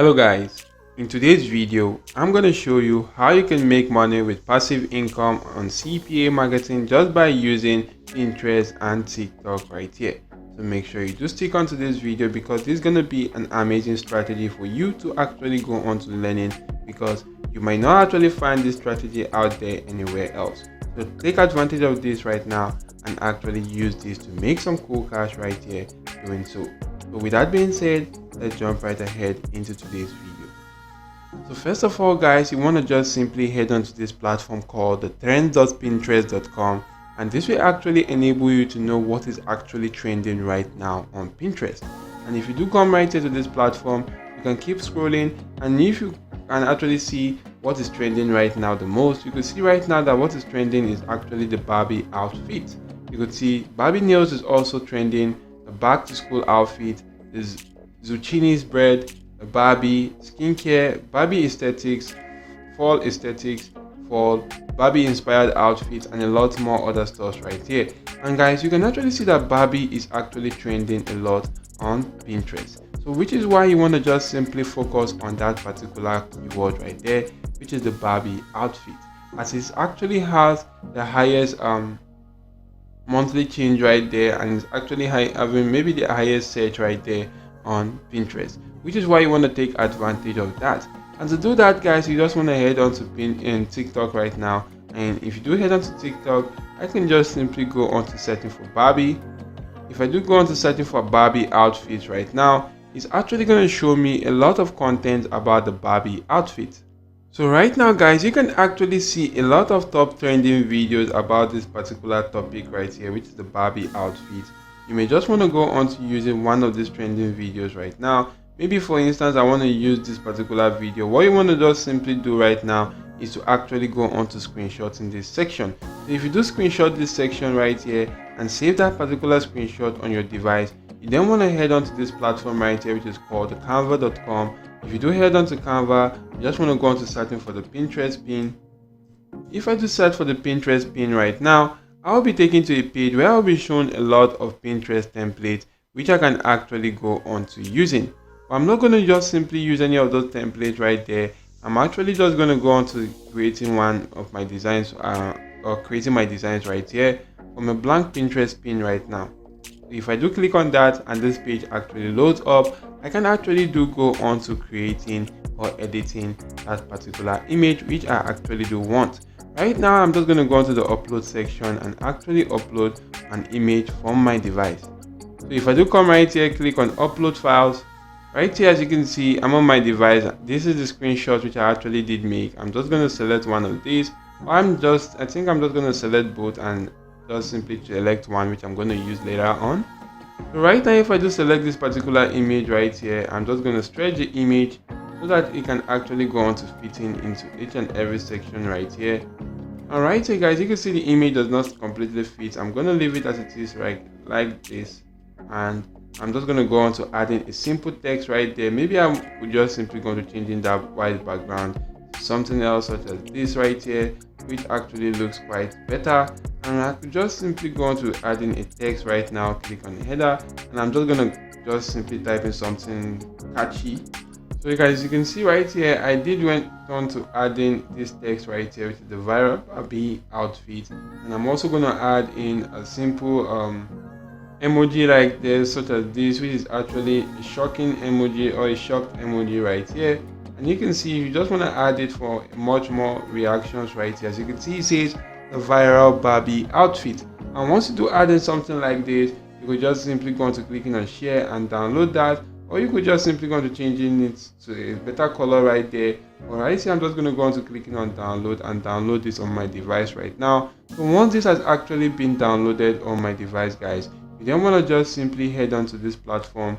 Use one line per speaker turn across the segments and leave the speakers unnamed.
Hello guys, in today's video I'm going to show you how you can make money with passive income on CPA marketing just by using Pinterest and TikTok right here. So make sure you do stick on to this video because this is going to be an amazing strategy for you to actually go on to learning, because you might not actually find this strategy out there anywhere else. So take advantage of this right now and actually use this to make some cool cash right here doing so. So with that being said, let's jump right ahead into today's video. So first of all guys, you want to just simply head onto this platform called the trends.pinterest.com, and this will actually enable you to know what is actually trending right now on Pinterest. And if you do come right here to this platform, you can keep scrolling, and if you can actually see what is trending right now the most, you can see right now that what is trending is actually the Barbie outfit. You could see Barbie nails is also trending, the back to school outfit is zucchini's bread, Barbie skincare, Barbie aesthetics, fall Barbie inspired outfits, and a lot more other stuff right here. And guys, you can actually see that Barbie is actually trending a lot on Pinterest. So which is why you want to just simply focus on that particular keyword right there, which is the Barbie outfit, as it actually has the highest monthly change right there, and it's actually having maybe the highest search right there on Pinterest, which is why you want to take advantage of that. And to do that guys, you just want to head on to TikTok right now. And if you do head on to TikTok, I can just simply go on to setting for Barbie. If I do go on to setting for Barbie outfits right now, it's actually going to show me a lot of content about the Barbie outfit. So right now guys, you can actually see a lot of top trending videos about this particular topic right here, which is the Barbie outfit. You may just want to go on to using one of these trending videos right now. Maybe for instance, I want to use this particular video. What you want to just simply do right now is to actually go on to screenshots in this section. So if you do screenshot this section right here and save that particular screenshot on your device, you then want to head on to this platform right here, which is called the canva.com. If you do head on to Canva, you just want to go on to searching for the Pinterest pin. If I do search for the Pinterest pin right now, I'll be taken to a page where I'll be shown a lot of Pinterest templates which I can actually go on to using. But I'm not going to just simply use any of those templates right there. I'm actually just going to go on to creating one of my designs or creating my designs right here from a blank Pinterest pin right now. If I do click on that and this page actually loads up, I can actually do go on to creating or editing that particular image which I actually do want. Right now I'm just going to go into the upload section and actually upload an image from my device. So if I do come right here, click on upload files, right here as you can see I'm on my device. This is the screenshot which I actually did make. I'm just going to select one of these, or I think I'm just going to select both and just simply select one which I'm going to use later on. So right now if I do select this particular image right here, I'm just going to stretch the image so that it can actually go on to fit into each and every section right here. And right here guys, you can see the image does not completely fit. I'm going to leave it as it is right like this, and I'm just going to go on to adding a simple text right there. Maybe I'm just simply going to change in that white background to something else such as this right here, which actually looks quite better. And I could just simply go on to adding a text right now, click on the header, and I'm just going to just simply type in something catchy. So guys, you can see right here, I did went on to adding this text right here, which is the viral Barbie outfit. And I'm also going to add in a simple emoji like this, such as this, which is actually a shocking emoji or a shocked emoji right here. And you can see you just want to add it for much more reactions right here. As you can see, it says the viral Barbie outfit. And once you do add in something like this, you could just simply go on to clicking on share and download that, or you could just simply go on to changing it to a better color right there. Or right here, I'm just going to go on to clicking on download and download this on my device right now. So once this has actually been downloaded on my device guys, you then want to just simply head on to this platform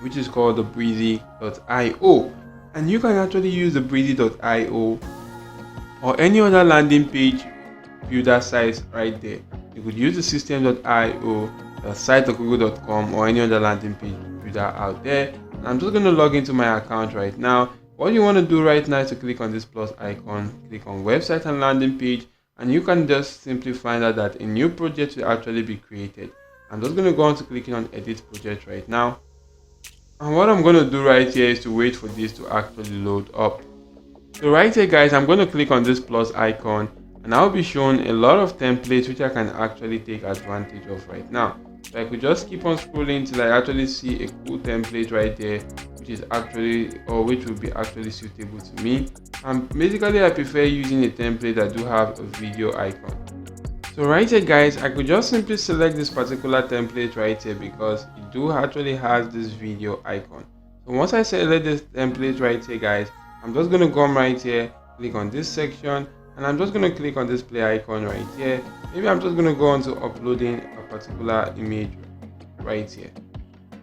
which is called the breezy.io, and you can actually use the breezy.io or any other landing page builder site right there. You could use the system.io, the site.google.com, or any other landing page builder out there. And I'm just going to log into my account right now. What you want to do right now is to click on this plus icon, click on website and landing page, and you can just simply find out that a new project will actually be created. I'm just going to go on to clicking on edit project right now. And what I'm going to do right here is to wait for this to actually load up. So right here guys, I'm going to click on this plus icon and I'll be shown a lot of templates which I can actually take advantage of right now. So I could just keep on scrolling till I actually see a cool template right there which is actually, or which will be actually suitable to me. And basically I prefer using a template that do have a video icon. So right here guys, I could just simply select this particular template right here because it do actually has this video icon. So once I select this template right here guys, I'm just going to come right here, click on this section, and I'm just going to click on this play icon right here. Maybe I'm just going to go on to uploading a particular image right here.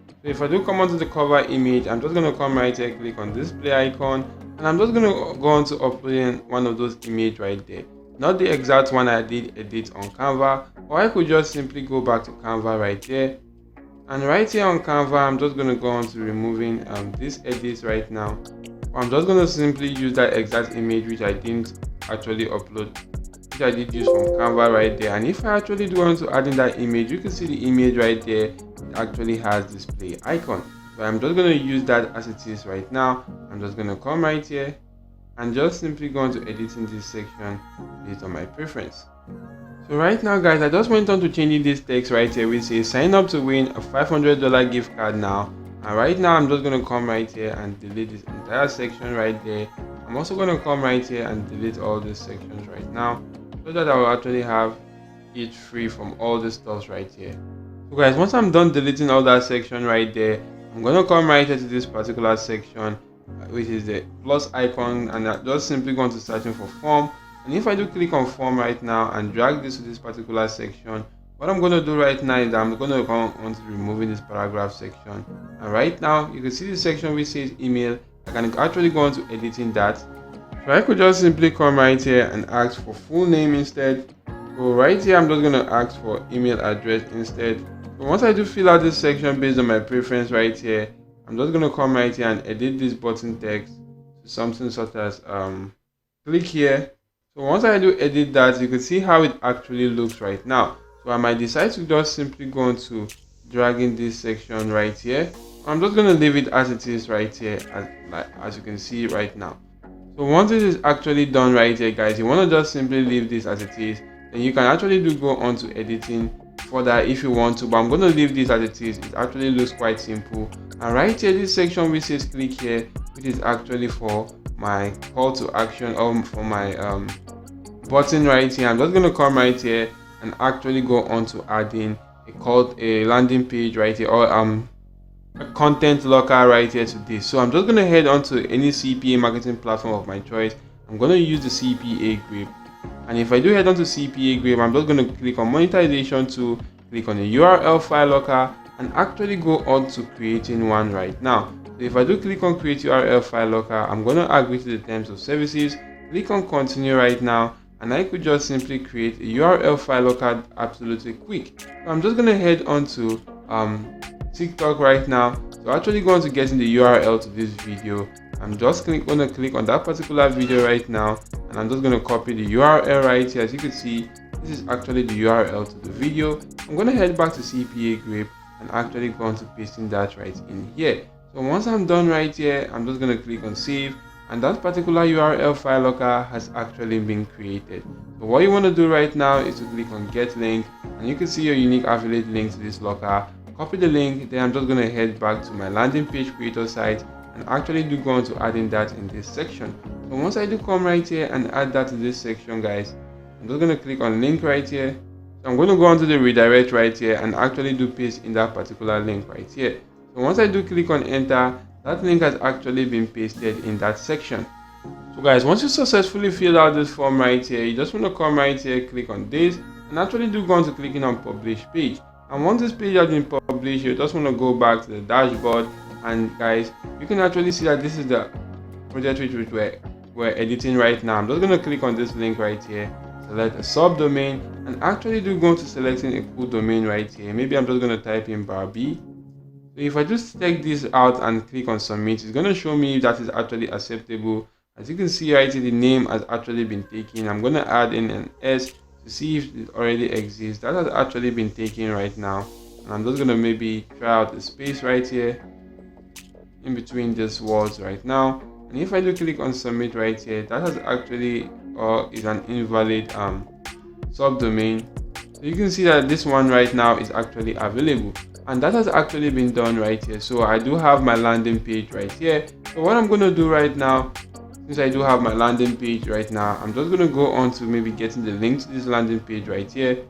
So if I do come onto the cover image, I'm just going to come right here, click on this play icon, and I'm just going to go on to uploading one of those images right there. Not the exact one I did edit on Canva, or I could just simply go back to Canva right there. And right here on Canva, I'm just going to go on to removing this edit right now. I'm just going to simply use that exact image which I didn't actually upload, which I did use from Canva right there. And if I actually do want to add in that image, you can see the image right there. It actually has this play icon. So I'm just going to use that as it is right now. I'm just going to come right here and just simply go on to editing this section based on my preference. So right now guys, I just went on to changing this text right here which says sign up to win a $500 gift card now. And right now I'm just going to come right here and delete this entire section right there. I'm also going to come right here and delete all these sections right now so that I will actually have it free from all the stuff right here. So guys, once I'm done deleting all that section right there, I'm going to come right here to this particular section which is the plus icon, and I'm just simply going to searching for form. And if I do click on form right now and drag this to this particular section, what I'm going to do right now is I'm going to go on to removing this paragraph section. And right now you can see this section which says email. I can actually go on to editing that. So I could just simply come right here and ask for full name instead. So right here I'm just going to ask for email address instead. So once I do fill out this section based on my preference right here, I'm just going to come right here and edit this button text to something such as click here. So once I do edit that, you can see how it actually looks right now. So I might decide to just simply go on to dragging this section right here. I'm just going to leave it as it is right here, as you can see right now. So once it is actually done right here guys, you want to just simply leave this as it is. Then you can actually do go on to editing further if you want to, but I'm going to leave this as it is. It actually looks quite simple. And right here, this section which says click here, which is actually for my call to action or for my button right here. I'm just going to come right here and actually go on to adding a landing page right here, or a content locker right here to this. So I'm just going to head on to any CPA marketing platform of my choice. I'm going to use the CPA grip. And if I do head on to CPA grip, I'm just going to click on monetization to click on the URL file locker and actually go on to creating one right now. So if I do click on create URL file locker, I'm going to agree to the terms of services, click on continue right now, and I could just simply create a URL file locker absolutely quick. So I'm just going to head on to TikTok right now. So actually going to get in the URL to this video. I'm just going to click on that particular video right now, and I'm just going to copy the URL right here. As you can see, this is actually the URL to the video. I'm going to head back to CPA grip and actually going to pasting that right in here. So once I'm done right here, I'm just going to click on save, and that particular URL file locker has actually been created. So what you want to do right now is to click on get link, and you can see your unique affiliate link to this locker. Copy the link, then I'm just going to head back to my landing page creator site and actually do go on to adding that in this section. So once I do come right here and add that to this section guys, I'm just going to click on link right here. So I'm going to go on to the redirect right here and actually do paste in that particular link right here. So once I do click on enter, that link has actually been pasted in that section. So guys, once you successfully fill out this form right here, you just want to come right here, click on this, and actually do go on to clicking on publish page. And once this page has been published, you just want to go back to the dashboard, and guys, you can actually see that this is the project which we're editing right now. I'm just going to click on this link right here, select a subdomain, and actually do go to selecting a cool domain right here. Maybe I'm just going to type in Barbie. So if I just take this out and click on submit, it's going to show me if that is actually acceptable. As you can see right here, the name has actually been taken. I'm going to add in an S to see if it already exists. That has actually been taken right now, and I'm just going to maybe try out the space right here. in between these words right now. And if I do click on submit right here, that has actually is an invalid subdomain. So you can see that this one right now is actually available, and that has actually been done right here. So I do have my landing page right here. So what I'm going to do right now, since I do have my landing page right now, I'm just going to go on to maybe getting the link to this landing page right here.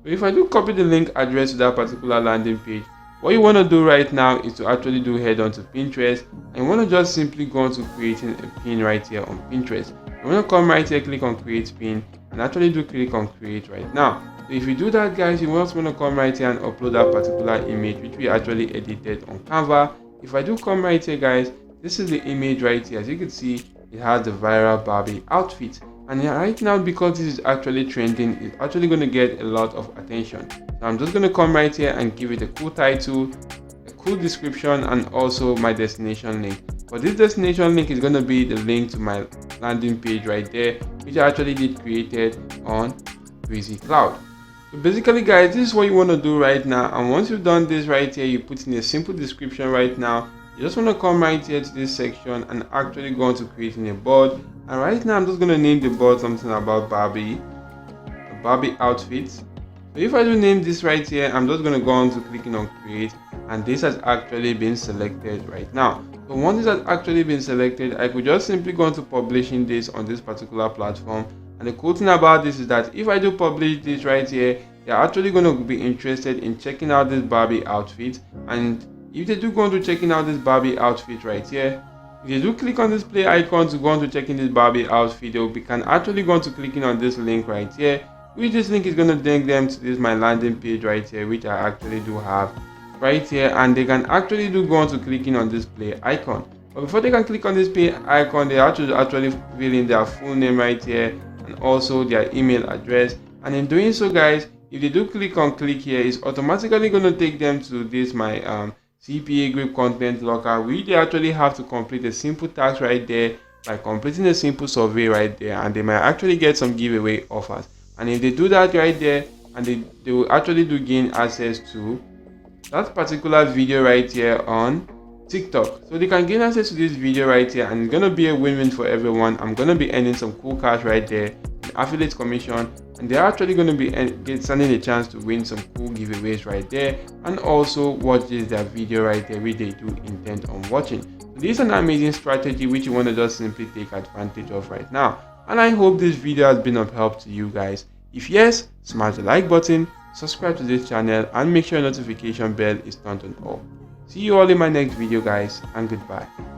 So if I do copy the link address to that particular landing page, what you want to do right now is to actually do head on to Pinterest, and you want to just simply go on to creating a pin right here on Pinterest. You want to come right here, click on create pin, and actually do click on create right now. So if you do that, guys, you also want to come right here and upload that particular image which we actually edited on Canva. If I do come right here, guys, this is the image right here. As you can see, it has the viral Barbie outfit, and right now, because this is actually trending, it's actually going to get a lot of attention. So I'm just going to come right here and give it a cool title, a cool description, and also my destination link. But this destination link is going to be the link to my landing page right there, which I actually did created on Breezy Cloud. So basically, guys, this is what you want to do right now. And once you've done this right here, you put in a simple description right now. You just want to come right here to this section and actually go on to creating a board. And right now I'm just going to name the board something about Barbie, a Barbie outfit. So if I do name this right here, I'm just going to go on to clicking on create, and this has actually been selected right now. So once this has actually been selected, I could just simply go on to publishing this on this particular platform. And the cool thing about this is that if I do publish this right here, they're actually going to be interested in checking out this Barbie outfit. And if they do go on to checking out this Barbie outfit right here, if you do click on this play icon to go on to checking this Barbie outfit, they can actually go on to clicking on this link right here, which this link is going to take them to this my landing page right here, which I actually do have right here, and they can actually do go on to clicking on this play icon. But before they can click on this play icon, they have to actually fill in their full name right here and also their email address. And in doing so, guys, if they do click on click here, it's automatically going to take them to this my CPA group content locker, which they actually have to complete a simple task right there by completing a simple survey right there, and they might actually get some giveaway offers. And if they do that right there, and they will actually do gain access to that particular video right here on TikTok. So they can gain access to this video right here, and it's gonna be a win-win for everyone. I'm gonna be earning some cool cash right there, affiliate commission, and they're actually going to be standing a chance to win some cool giveaways right there, and also watch their video right there which they do intend on watching. So this is an amazing strategy which you want to just simply take advantage of right now, and I hope this video has been of help to you guys. If yes, smash the like button, subscribe to this channel, and make sure your notification bell is turned on all. See you all in my next video, guys, and goodbye.